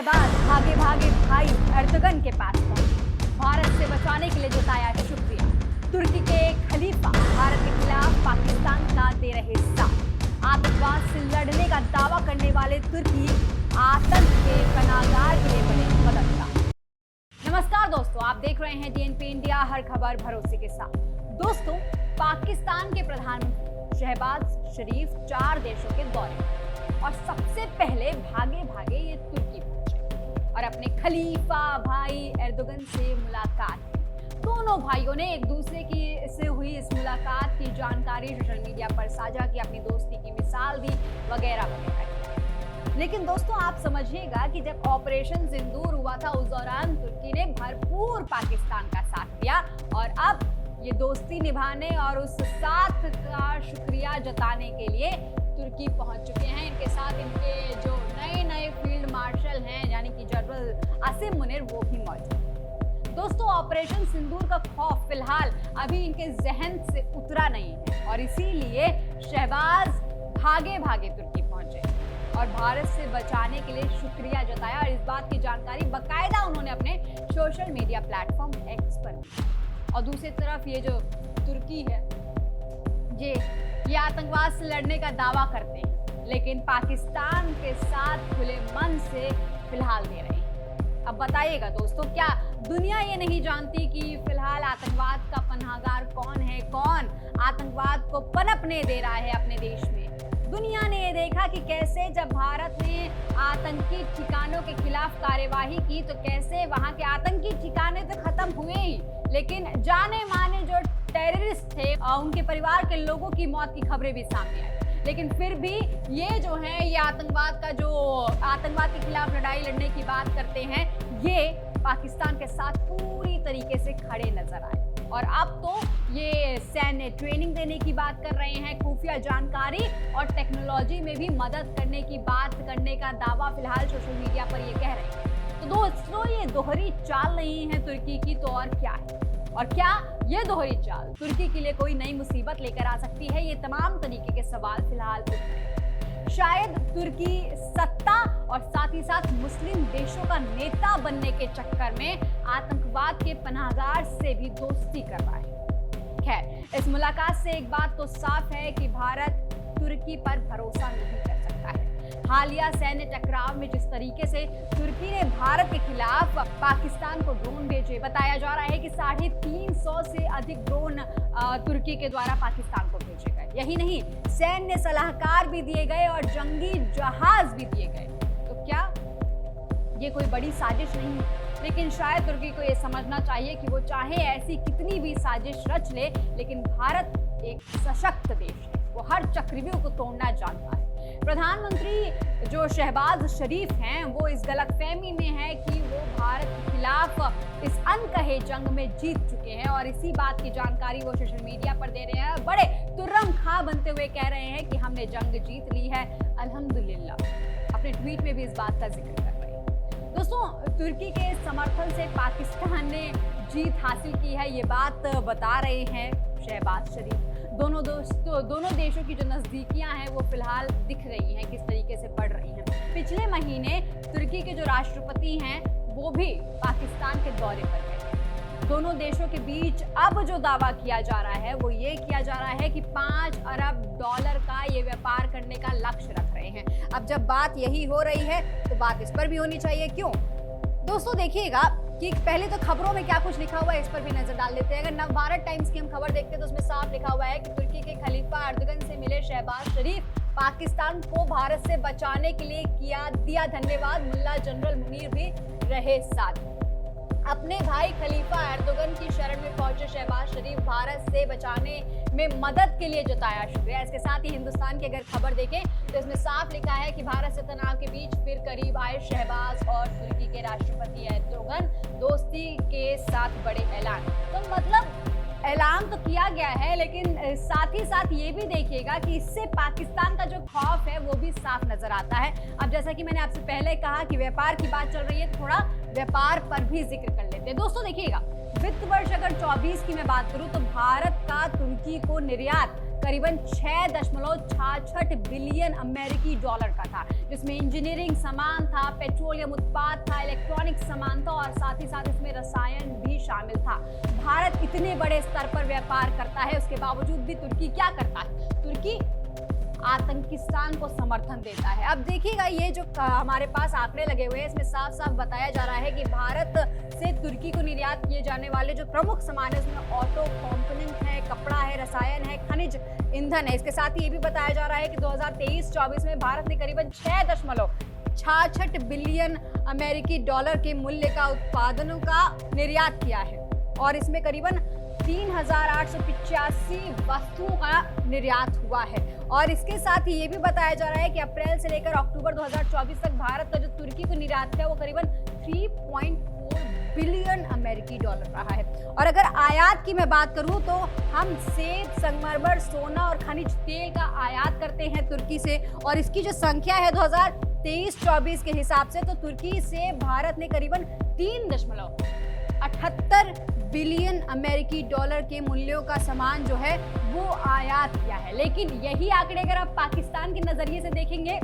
बाद भागे भागे भाई एर्दोगन के पास पहुंचे, भारत से बचाने के लिए जताया शुक्रिया। तुर्की के खलीफा भारत के खिलाफ पाकिस्तान का दे रहे साथ। आतंकवाद से लड़ने का दावा करने वाले तुर्की आतंक के पनाहगार के लिए बने मददगार। नमस्कार दोस्तों, आप देख रहे हैं DNP इंडिया, हर खबर भरोसे के साथ। दोस्तों, पाकिस्तान के प्रधानमंत्री शहबाज शरीफ 4 देशों के दौरे और सबसे पहले भागे भागे ये तुर्की पहुंचे और अपने खलीफा भाई एर्दोगन से मुलाकात की। दोनों भाइयों ने एक दूसरे की से हुई इस मुलाकात की जानकारी सोशल मीडिया पर साझा की, अपनी दोस्ती की मिसाल दी वगैरह वगैरह। लेकिन दोस्तों, आप समझिएगा कि जब ऑपरेशन सिंदूर हुआ था उस दौरान तुर्की ने भरपूर पाकिस्तान का साथ दिया और अब ये दोस्ती निभाने और उस साथ का शुक्रिया जताने के लिए तुर्की पहुंच चुके हैं। इनके साथ इनके जो नए फील्ड मार्शल हैं यानी कि जनरल आसिम मुनीर, वो भी मौजूद हैं। दोस्तों, ऑपरेशन सिंदूर का खौफ फिलहाल अभी इनके जहन से उतरा नहीं है और इसीलिए शहबाज भागे भागे तुर्की पहुंचे और भारत से बचाने के लिए शुक्रिया जताया। और इस बात की जानकारी बाकायदा उन्होंने अपने सोशल मीडिया प्लेटफॉर्म एक्स पर दी। और दूसरी तरफ ये जो तुर्की है ये आतंकवाद से लड़ने का दावा करते हैं, लेकिन पाकिस्तान के साथ खुले मन से फिलहाल दे रहे हैं। अब बताइएगा दोस्तों, क्या दुनिया ये नहीं जानती कि फिलहाल आतंकवाद का पनाहगार कौन है, कौन आतंकवाद को पनपने दे रहा है अपने देश में? दुनिया ने ये देखा कि कैसे जब भारत ने आतंकी ठिकानों के खिलाफ कार्यवाही की तो कैसे वहां के आतंकी ठिकाने तो खत्म हुए ही, लेकिन जाने माने जो टेररिस्ट थे उनके परिवार के लोगों की मौत की खबरें भी सामने आई। लेकिन फिर भी ये जो है ये आतंकवाद के खिलाफ लड़ाई लड़ने की बात करते हैं, ये पाकिस्तान के साथ पूरी तरीके से खड़े नजर आए। और अब तो ये सैन्य ट्रेनिंग देने की बात कर रहे हैं, खुफिया जानकारी और टेक्नोलॉजी में भी मदद करने की बात करने का दावा फिलहाल सोशल मीडिया पर ये कह रहे हैं। तो दोस्तों, ये दोहरी चाल नहीं है तुर्की की तो और क्या है? और क्या ये दोहरी चाल तुर्की के लिए कोई नई मुसीबत लेकर आ सकती है? ये तमाम तरीके के सवाल फिलहाल उठ रहे हैं। शायद तुर्की सत्ता और साथ ही साथ मुस्लिम देशों का नेता बनने के चक्कर में आतंकवाद के पनाहगार से भी दोस्ती कर रहा है। खैर, इस मुलाकात से एक बात तो साफ है कि भारत तुर्की पर भरोसा नहीं कर सकता है। हालिया सैन्य टकराव में जिस तरीके से तुर्की ने भारत के खिलाफ पाकिस्तान को ड्रोन भेजे, बताया जा रहा है कि 350 से अधिक ड्रोन तुर्की के द्वारा पाकिस्तान को भेजे गए। यही नहीं, सैन्य सलाहकार भी दिए गए और जंगी जहाज भी दिए गए। तो क्या ये कोई बड़ी साजिश नहीं है? लेकिन शायद तुर्की को ये समझना चाहिए कि वो चाहे ऐसी कितनी भी साजिश रच ले, लेकिन भारत एक सशक्त देश है, वो हर चक्रव्यूह को तोड़ना जानता है। प्रधानमंत्री जो शहबाज शरीफ हैं वो इस गलतफहमी में है कि वो भारत के खिलाफ इस अनकहे जंग में जीत चुके हैं और इसी बात की जानकारी वो सोशल मीडिया पर दे रहे हैं। बड़े तुर्रम खा बनते हुए कह रहे हैं कि हमने जंग जीत ली है, अल्हम्दुलिल्लाह। अपने ट्वीट में भी इस बात का जिक्र कर रहे हैं। दोस्तों, तुर्की के समर्थन से पाकिस्तान ने जीत हासिल की है, ये बात बता रहे हैं शहबाज शरीफ। दोनों देशों की जो नज़दीकियां हैं वो फिलहाल दिख रही हैं, किस तरीके से बढ़ रही हैं। पिछले महीने तुर्की के जो राष्ट्रपति हैं वो भी पाकिस्तान के दौरे पर गए। दोनों देशों के बीच अब जो दावा किया जा रहा है वो ये किया जा रहा है कि $5 अरब का ये व्यापार करने का लक्ष्य रख रहे हैं। अब जब बात यही हो रही है तो बात इस पर भी होनी चाहिए। क्यों? दोस्तों, देखिएगा कि पहले तो खबरों में क्या कुछ लिखा हुआ है इस पर भी नजर डाल लेते हैं। अगर नवभारत टाइम्स की हम खबर देखते हैं तो उसमें साफ लिखा हुआ है कि तुर्की के खलीफा एर्दोगन से मिले शहबाज शरीफ, पाकिस्तान को भारत से बचाने के लिए दिया धन्यवाद, मुल्ला जनरल मुनीर भी रहे साथ। अपने भाई खलीफा एर्दोगन की शरण में पहुंचे शहबाज शरीफ, भारत से बचाने में मदद के लिए जताया शुक्रिया। इसके साथ ही हिंदुस्तान की अगर खबर देखें तो इसमें साफ लिखा है कि भारत से तनाव के बीच फिर करीब आए शहबाज और तुर्की के राष्ट्रपति एर्दोगन, दोस्ती के साथ बड़े ऐलान। तो मतलब ऐलान तो किया गया है, लेकिन साथ ही साथ ये भी देखिएगा कि इससे पाकिस्तान का जो खौफ है वो भी साफ नजर आता है। अब जैसा कि मैंने आपसे पहले कहा कि व्यापार की बात चल रही है, थोड़ा व्यापार पर भी जिक्र कर लेते हैं। दोस्तों, देखिएगा वित्त वर्ष अगर 24 की मैं बात करूं तो भारत का तुर्की को निर्यात करीबन 6.66 बिलियन अमेरिकी डॉलर का था, जिसमें इंजीनियरिंग सामान था, पेट्रोलियम उत्पाद था, इलेक्ट्रॉनिक सामान था और साथ ही साथ इसमें रसायन भी शामिल था। भारत इतने बड़े स्तर पर व्यापार करता है, उसके बावजूद भी तुर्की क्या करता है? तुर्की आतंकिस्तान को समर्थन देता है। अब देखिएगा, ये जो हमारे पास आंकड़े लगे हुए हैं, इसमें साफ साफ बताया जा रहा है कि भारत से तुर्की को निर्यात किए जाने वाले जो प्रमुख सामान है उसमें ऑटो कंपोनेंट है, कपड़ा है, रसायन है, खनिज ईंधन है। इसके साथ ही ये भी बताया जा रहा है कि 2023-24 में भारत ने करीबन 6.66 बिलियन अमेरिकी डॉलर के मूल्य का उत्पादनों का निर्यात किया है और इसमें करीबन 3,885 वस्तुओं का निर्यात हुआ है। और इसके साथ ही ये भी बताया जा रहा है कि अप्रैल से लेकर अक्टूबर 2024 तक भारत का जो तुर्की को निर्यात है वो करीबन 3.4 बिलियन अमेरिकी डॉलर रहा है। और अगर आयात की मैं बात करूं तो हम सेब, संगमरमर, सोना और खनिज तेल का आयात करते हैं तुर्की से और इसकी जो संख्या है 2023-24 के हिसाब से तो तुर्की से भारत ने करीबन 3.78 बिलियन अमेरिकी डॉलर के मूल्यों का सामान जो है वो आयात किया है। लेकिन यही आंकड़े अगर आप पाकिस्तान के नजरिए से देखेंगे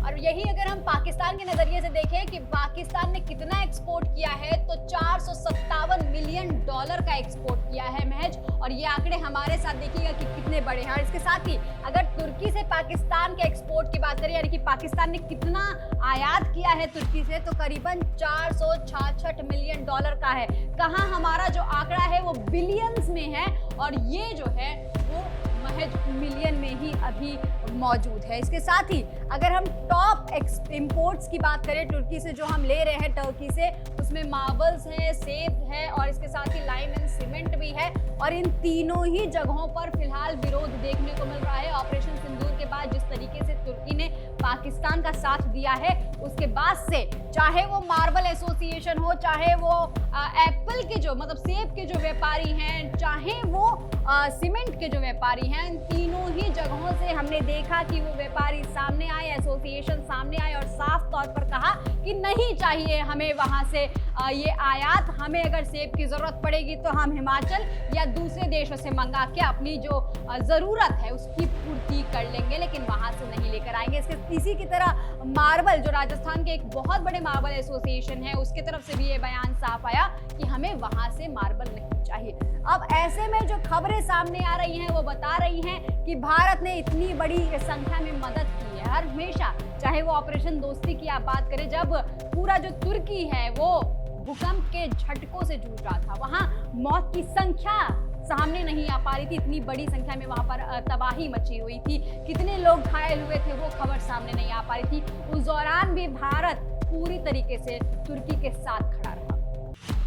और यही अगर हम पाकिस्तान के नजरिए से देखें कि पाकिस्तान ने कितना एक्सपोर्ट किया है तो 457 मिलियन डॉलर का एक्सपोर्ट किया है महज। और ये आंकड़े हमारे साथ देखिएगा कि कितने बड़े हैं। और इसके साथ ही अगर तुर्की से पाकिस्तान के एक्सपोर्ट की बात करें यानी कि पाकिस्तान ने कितना आयात किया है तुर्की से तो करीबन 466 मिलियन डॉलर का है। कहाँ हमारा जो आंकड़ा है वो बिलियंस में है और ये जो है वो महज मिलियन में ही अभी मौजूद है। इसके साथ ही अगर हम टॉप इंपोर्ट्स की बात करें तुर्की से जो हम ले रहे हैं टर्की से, उसमें मार्बल्स है, सेब है और इसके साथ ही लाइम एंड सीमेंट भी है। और इन तीनों ही जगहों पर फिलहाल विरोध देखने को मिल रहा है। ऑपरेशन सिंदूर के बाद जिस तरीके से तुर्की ने पाकिस्तान का साथ दिया है उसके बाद से चाहे वो मार्बल एसोसिएशन हो, चाहे वो एप्पल के जो मतलब सेब के जो व्यापारी हैं, चाहे वो सीमेंट के जो व्यापारी हैं, इन तीनों ही जगहों से हमने देखा कि वो व्यापारी सामने आए, एसोसिएशन सामने आए और साफ तौर पर कहा कि नहीं चाहिए हमें वहां से ये आयात। हमें अगर सेब की जरूरत पड़ेगी तो हम हिमाचल या दूसरे देशों से मंगा के अपनी जो जरूरत है उसकी पूर्ति कर लेंगे, लेकिन वहां से नहीं लेकर आएंगे। इसी की तरह मार्बल जो राजस्थान के एक बहुत बड़े मार्बल एसोसिएशन है उसके तरफ से भी ये बयान साफ आया कि हमें वहां से मार्बल नहीं चाहिए। अब ऐसे में जो खबरें सामने आ रही हैं वो बता रही हैं कि भारत ने इतनी बड़ी संख्या में मदद की है हर हमेशा, चाहे वो ऑपरेशन दोस्ती की आप बात करें जब पूरा जो तुर्की है वो भूकंप के झटकों से जूझ रहा था, वहां मौत की संख्या सामने नहीं आ पा रही थी, इतनी बड़ी संख्या में वहां पर तबाही मची हुई थी, कितने लोग घायल हुए थे वो खबर सामने नहीं आ पा रही थी। उस दौरान भी भारत पूरी तरीके से तुर्की के साथ खड़ा रहा।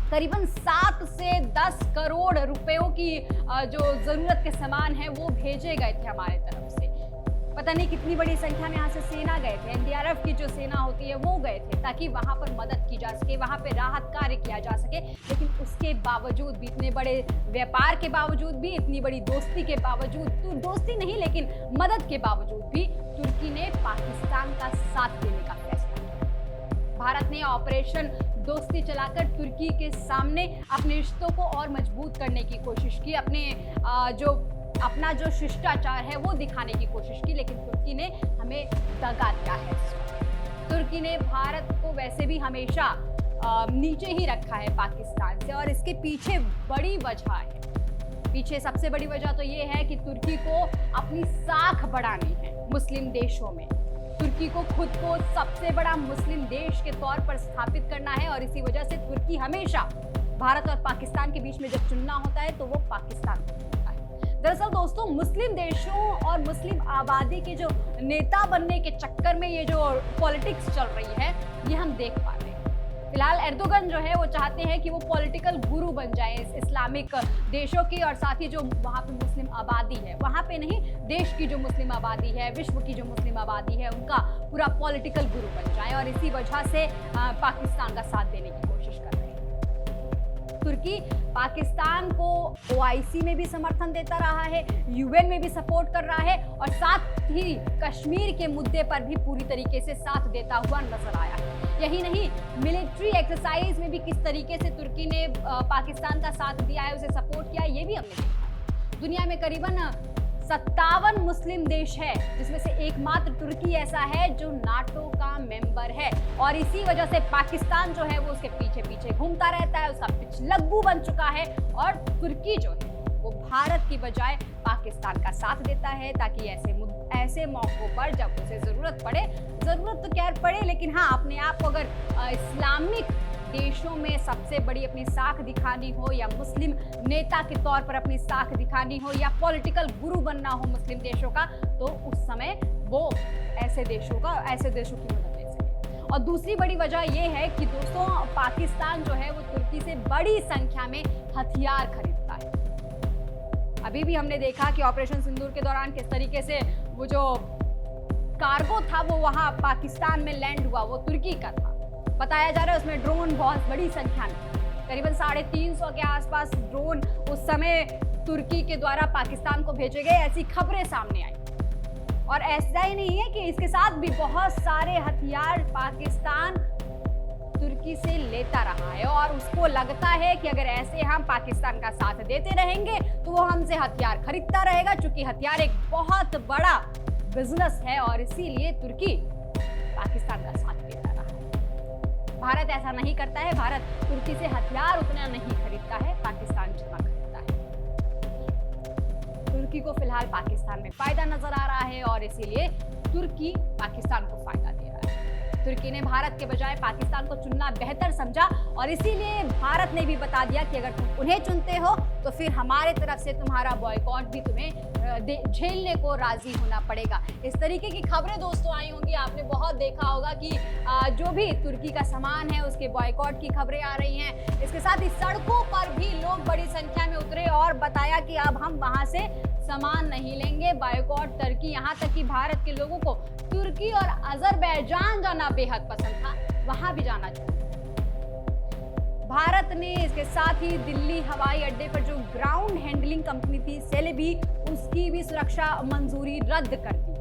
करीबन 7 से 10 करोड़ रुपयों की जो जरूरत के सामान है वो भेजे गए थे हमारे तरफ से। पता नहीं कितनी बड़ी संख्या में यहाँ से सेना गए थे, एनडीआरएफ की जो सेना होती है वो गए थे ताकि वहां पर मदद की जा सके, वहां पे राहत कार्य किया जा सके। लेकिन उसके बावजूद भी, इतने बड़े व्यापार के बावजूद भी, इतनी बड़ी दोस्ती के बावजूद, दोस्ती नहीं लेकिन मदद के बावजूद भी तुर्की ने पाकिस्तान का साथ देने का फैसला किया। भारत ने ऑपरेशन दोस्ती चलाकर तुर्की के सामने अपने रिश्तों को और मजबूत करने की कोशिश की, अपना जो शिष्टाचार है वो दिखाने की कोशिश की, लेकिन तुर्की ने हमें दगा दिया है। तुर्की ने भारत को वैसे भी हमेशा नीचे ही रखा है पाकिस्तान से और इसके पीछे बड़ी वजह है। पीछे सबसे बड़ी वजह तो ये है कि तुर्की को अपनी साख बढ़ानी है मुस्लिम देशों में। तुर्की को खुद को सबसे बड़ा मुस्लिम देश के तौर पर स्थापित करना है और इसी वजह से तुर्की हमेशा भारत और पाकिस्तान के बीच में जब चुनना होता है तो वो पाकिस्तान को चुनता है। दरअसल दोस्तों, मुस्लिम देशों और मुस्लिम आबादी के जो नेता बनने के चक्कर में ये जो पॉलिटिक्स चल रही है ये हम देख पा रहे हैं। फिलहाल एर्दोगन जो है वो चाहते हैं कि वो पॉलिटिकल गुरु बन जाए इस्लामिक देशों की और साथ ही जो वहाँ पे मुस्लिम आबादी है, वहाँ पे नहीं, देश की जो मुस्लिम आबादी है, विश्व की जो मुस्लिम आबादी है, उनका पूरा पॉलिटिकल गुरु बन जाए और इसी वजह से पाकिस्तान का साथ देने की कोशिश कर रहे हैं। तुर्की पाकिस्तान को OIC में भी समर्थन देता रहा है, UN में भी सपोर्ट कर रहा है और साथ ही कश्मीर के मुद्दे पर भी पूरी तरीके से साथ देता हुआ नजर आया है। यही नहीं, मिलिट्री एक्सरसाइज में भी किस तरीके से तुर्की ने पाकिस्तान का साथ दिया है, उसे सपोर्ट किया, ये भी हमने देखा। दुनिया में करीबन 57 मुस्लिम देश है, जिसमें से एकमात्र तुर्की ऐसा है जो नाटो का मेंबर है, और इसी वजह से पाकिस्तान जो है वो उसके पीछे पीछे घूमता रहता है, उसका पिछलग्गू बन चुका है। और तुर्की जो है वो भारत की बजाय पाकिस्तान का साथ देता है, ताकि ऐसे मौकों पर जब उसे जरूरत पड़े, जरूरत तो खैर पड़े, लेकिन हाँ, अपने आप को अगर इस्लामिक देशों में सबसे बड़ी अपनी साख दिखानी हो, या मुस्लिम नेता के तौर पर अपनी साख दिखानी हो, या पॉलिटिकल गुरु बनना हो मुस्लिम देशों का, तो उस समय वो ऐसे देशों की मदद ले सके। और दूसरी बड़ी वजह यह है कि दोस्तों, पाकिस्तान जो है वो तुर्की से बड़ी संख्या में हथियार खरीदता है। अभी भी हमने देखा कि ऑपरेशन सिंदूर के दौरान किस तरीके से वो जो कार्गो था वो वहां पाकिस्तान में लैंड हुआ, वो तुर्की का था। बताया जा रहा है उसमें ड्रोन बहुत बड़ी संख्या में, करीबन 350 के आसपास ड्रोन उस समय तुर्की के द्वारा पाकिस्तान को भेजे गए, ऐसी खबरें सामने आई। और ऐसा ही नहीं है कि इसके साथ भी बहुत सारे हथियार पाकिस्तान तुर्की से लेता रहा है, और उसको लगता है कि अगर ऐसे हम पाकिस्तान का साथ देते रहेंगे तो वो हमसे हथियार खरीदता रहेगा, क्योंकि हथियार एक बहुत बड़ा बिजनेस है, और इसीलिए तुर्की पाकिस्तान का साथ देता रहा है। भारत ऐसा नहीं करता है, भारत तुर्की से हथियार उतना नहीं खरीदता है, पाकिस्तान जितना खरीदता है। तुर्की को फिलहाल पाकिस्तान में फायदा नजर आ रहा है, और इसीलिए तुर्की पाकिस्तान को फायदा दे रहा है। तुर्की ने भारत के बजाय पाकिस्तान को चुनना बेहतर समझा, और इसीलिए भारत ने भी बता दिया कि अगर तुम उन्हें चुनते हो तो फिर हमारे तरफ से तुम्हारा बॉयकॉट भी तुम्हें झेलने को राजी होना पड़ेगा। इस तरीके की खबरें दोस्तों आई होंगी, आपने बहुत देखा होगा कि जो भी तुर्की का सामान है उसके बॉयकॉट की खबरें आ रही हैं। इसके साथ ही सड़कों पर भी लोग बड़ी संख्या में उतरे और बताया कि अब हम वहां से सामान नहीं लेंगे, बॉयकॉट तुर्की। यहाँ तक कि भारत के लोगों को तुर्की और अजरबैजान जाना बेहद पसंद था, वहां भी जाना चाहिए। भारत ने इसके साथ ही दिल्ली हवाई अड्डे पर जो ग्राउंड हैंडलिंग कंपनी थी सेलेबी, उसकी भी सुरक्षा मंजूरी रद्द कर दी।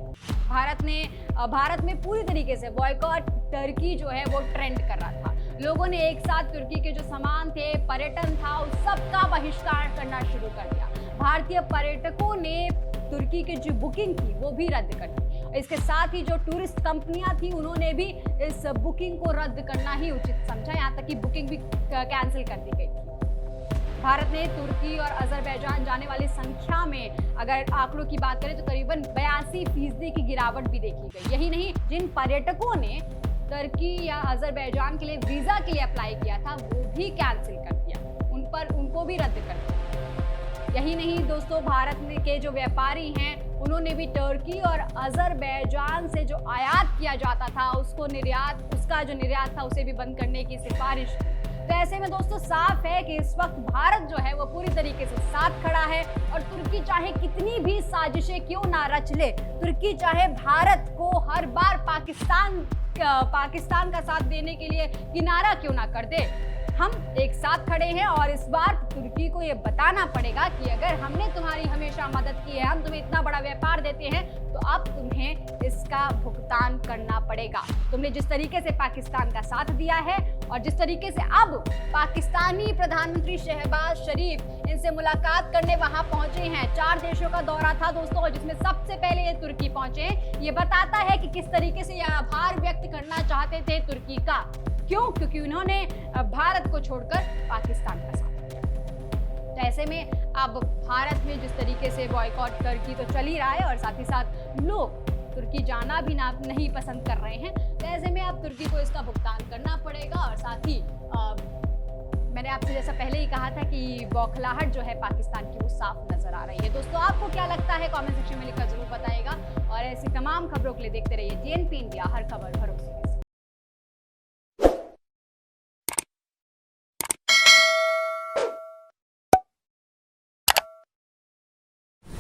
भारत में पूरी तरीके से बॉयकॉट तुर्की जो है वो ट्रेंड कर रहा था। लोगों ने एक साथ तुर्की के जो सामान थे, पर्यटन था, उस सब का बहिष्कार करना शुरू कर दिया। भारतीय पर्यटकों ने तुर्की की जो बुकिंग थी वो भी रद्द कर दी। इसके साथ ही जो टूरिस्ट कंपनियां थी उन्होंने भी इस बुकिंग को रद्द करना ही उचित समझा, यहाँ तक कि बुकिंग भी कैंसिल कर दी गई थी। भारत ने तुर्की और अजरबैजान जाने वाली संख्या में अगर आंकड़ों की बात करें तो करीबन 82% की गिरावट भी देखी गई। यही नहीं, जिन पर्यटकों ने तुर्की या अजरबैजान के लिए वीजा के लिए अप्लाई किया था वो भी कैंसिल कर दिया, उनको भी रद्द कर दिया। यही नहीं दोस्तों, भारत के जो व्यापारी हैं उन्होंने भी तुर्की और अजरबैजान से जो आयात किया जाता था उसका जो निर्यात था उसे भी बंद करने की सिफारिश। तो ऐसे में दोस्तों साफ है कि इस वक्त भारत जो है वो पूरी तरीके से साथ खड़ा है, और तुर्की चाहे कितनी भी साजिशें क्यों ना रच ले, तुर्की चाहे भारत को हर बार पाकिस्तान का साथ देने के लिए किनारा क्यों ना कर दे, हम एक साथ खड़े हैं। और इस बार तुर्की को ये बताना पड़ेगा कि अगर हमने तुम्हारी हमेशा मदद की है, हम तुम्हें इतना बड़ा व्यापार देते हैं, तो अब तुम्हें इसका भुगतान करना पड़ेगा। तुमने जिस तरीके से पाकिस्तान का साथ दिया है, और जिस तरीके से अब पाकिस्तानी प्रधानमंत्री शहबाज शरीफ इनसे मुलाकात करने वहां पहुंचे हैं। 4 देशों का दौरा था दोस्तों, जिसमें सबसे पहले ये तुर्की पहुंचे। ये बताता है कि किस तरीके से ये आभार व्यक्त करना चाहते थे तुर्की का। क्यों? क्योंकि उन्होंने भारत को छोड़कर पाकिस्तान का साथ दिया। तो ऐसे में अब भारत में जिस तरीके से बॉयकॉट तुर्की तो चल ही रहा है, और साथ ही साथ लोग तुर्की जाना भी नहीं पसंद कर रहे हैं। तो ऐसे में अब तुर्की को इसका भुगतान करना पड़ेगा। और साथ ही मैंने आपसे जैसा पहले ही कहा था कि बौखलाहट जो है पाकिस्तान की वो साफ नजर आ रही है। दोस्तों आपको क्या लगता है कमेंट सेक्शन में लिखकर जरूर बताइएगा, और ऐसी तमाम खबरों के लिए देखते रहिए TNP इंडिया, हर खबर भरोसे के साथ।